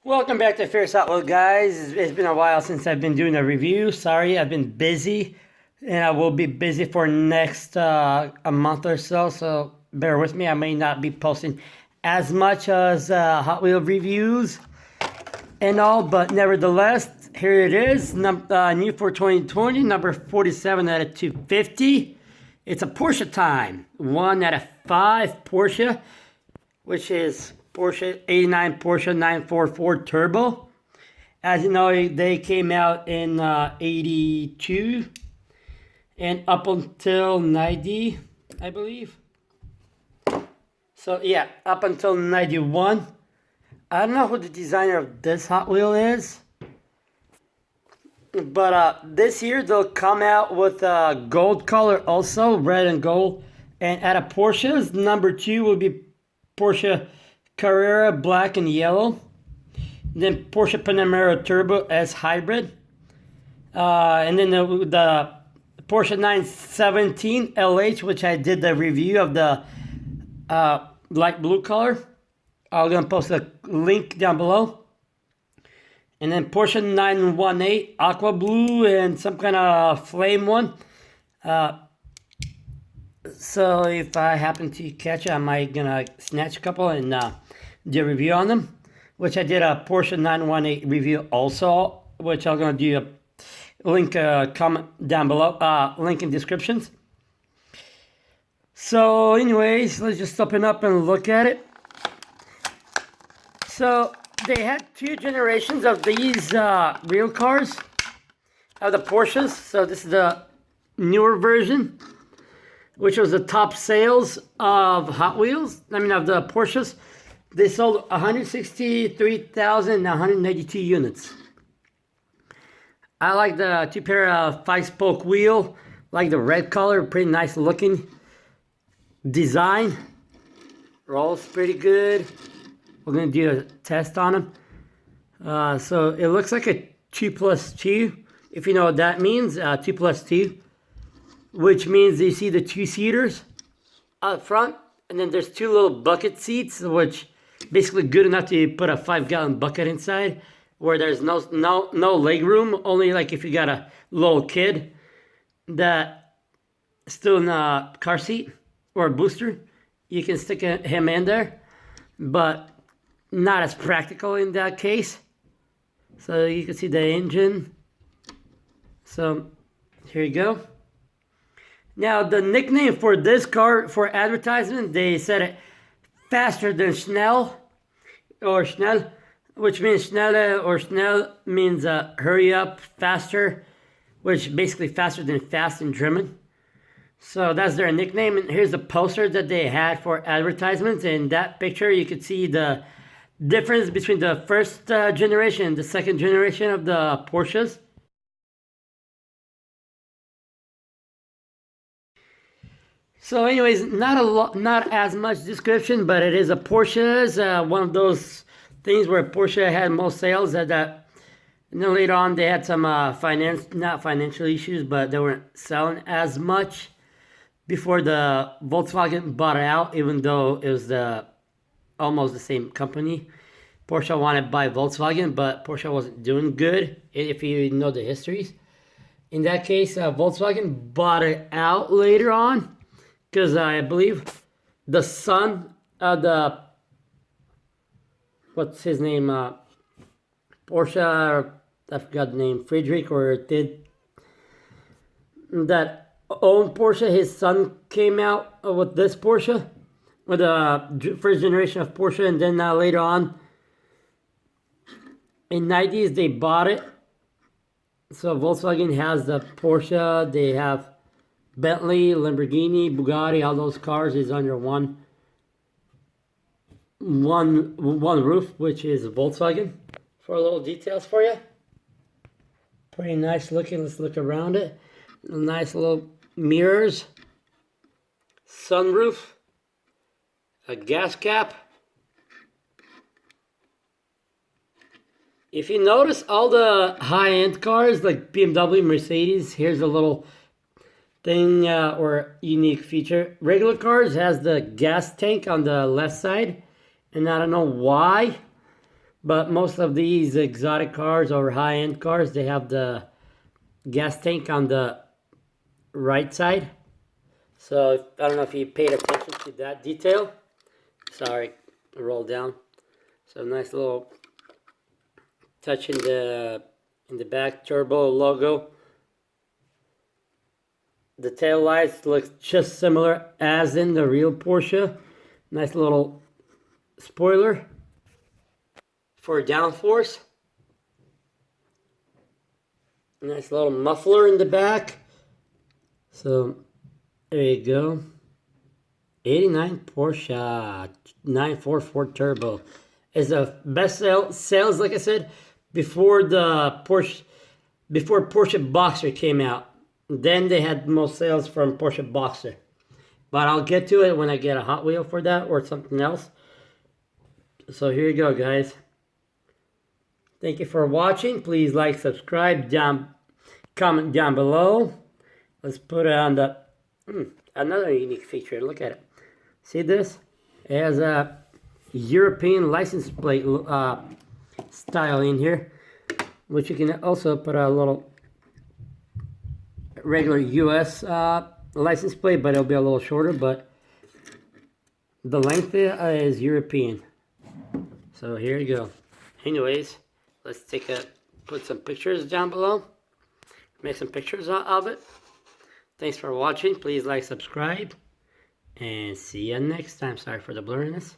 Welcome back to Fierce Outlook, guys. It's been a while since I've been doing a review. Sorry, I've been busy, and I will be busy for next a month or so. So bear with me. I may not be posting as much as Hot Wheel reviews and all, but nevertheless, here it is. New for 2020, number 47 out of 250. It's a Porsche time. 1 out of 5 Porsche, which is Porsche 89 Porsche 944 Turbo. As you know, they came out in 82 and up until 90, I believe. So yeah, up until 91. I don't know who the designer of this Hot Wheel is, but this year they'll come out with a gold color also, red and gold. And out of Porsches, number 2 will be Porsche Carrera black and yellow. Then Porsche Panamera Turbo S Hybrid. And then the Porsche 917 LH, which I did the review of the light blue color. I'm going to post a link down below. And then Porsche 918 aqua blue and some kind of flame one. So if I happen to catch it, I might gonna snatch a couple and do a review on them, which I did a Porsche 918 review also, which I'm gonna do a link, comment down below, link in descriptions. So anyways, let's just open up and look at it. So they had 2 generations of these real cars, of the Porsches. So this is the newer version, which was the top sales of Hot Wheels, of the Porsches. They sold 163,182 units. I like the 2 pair of 5-spoke wheel, like the red color, pretty nice looking design. Rolls pretty good. We're gonna do a test on them. So it looks like a 2+2, if you know what that means, 2+2. Which means you see the 2-seaters up front, and then there's 2 little bucket seats, which basically good enough to put a 5-gallon bucket inside, where there's no leg room, only like if you got a little kid that still in a car seat or a booster, you can stick him in there, but not as practical in that case. So you can see the engine. So here you go. Now, the nickname for this car, for advertisement, they said it faster than Schnell, or Schnell, which means Schnelle, or Schnell means hurry up, faster, which basically faster than fast in German. So that's their nickname. And here's the poster that they had for advertisements. In that picture, you could see the difference between the first generation and the second generation of the Porsches. So anyways, not as much description, but it is a Porsche. It's one of those things where Porsche had most sales and then later on they had some not financial issues, but they weren't selling as much before the Volkswagen bought it out, even though it was almost the same company. Porsche wanted to buy Volkswagen, but Porsche wasn't doing good, if you know the histories. In that case, Volkswagen bought it out later on, because I believe the son of the, what's his name, Porsche, I forgot the name, Friedrich, or did, that owned Porsche, his son came out with this Porsche, with the first generation of Porsche, and then later on, in 90s, they bought it. So Volkswagen has the Porsche, they have Bentley, Lamborghini, Bugatti, all those cars is under one roof, which is Volkswagen. For a little details for you. Pretty nice looking. Let's look around it. Nice little mirrors, sunroof, a gas cap. If you notice all the high-end cars like BMW, Mercedes, here's a little thing or unique feature. Regular cars has the gas tank on the left side, and I don't know why, But most of these exotic cars or high-end cars, they have the gas tank on the right side. So I don't know if you paid attention to that detail. Sorry, roll down. So nice little touch in the back, turbo logo. The tail lights look just similar as in the real Porsche. Nice little spoiler for downforce. Nice little muffler in the back. So there you go. 89 Porsche 944 Turbo is the best sales, like I said, before Porsche Boxer came out. Then they had most sales from Porsche Boxer. But I'll get to it when I get a Hot Wheel for that or something else. So here you go, guys. Thank you for watching. Please like, subscribe, comment down below. Let's put it on the another unique feature. Look at it. See this? It has a European license plate style in here, which you can also put a little regular US license plate, but it'll be a little shorter, but the length is European. So here you go. Anyways, let's put some pictures down below, make some pictures of it. Thanks for watching. Please like, subscribe, and see you next time. Sorry for the blurriness.